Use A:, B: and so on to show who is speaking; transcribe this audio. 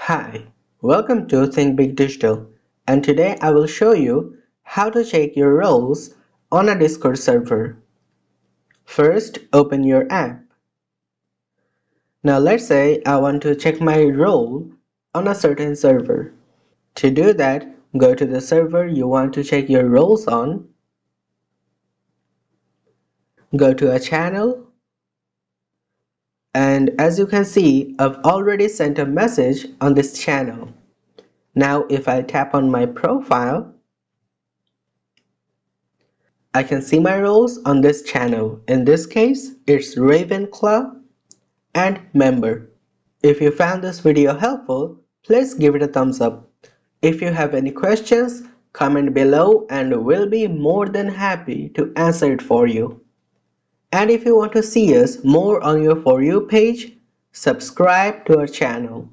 A: Hi, welcome to Think Big Digital, and today I will show you how to check your roles on a Discord server. First, open your app. Now let's say I want to check my role on a certain server. To do that, go to the server you want to check your roles on, go to a channel, and as you can see, I've already sent a message on this channel. Now if I tap on my profile, I can see my roles on this channel. In this case, it's Ravenclaw and Member. If you found this video helpful, please give it a thumbs up. If you have any questions, comment below and we'll be more than happy to answer it for you. And if you want to see us more on your For You page, subscribe to our channel.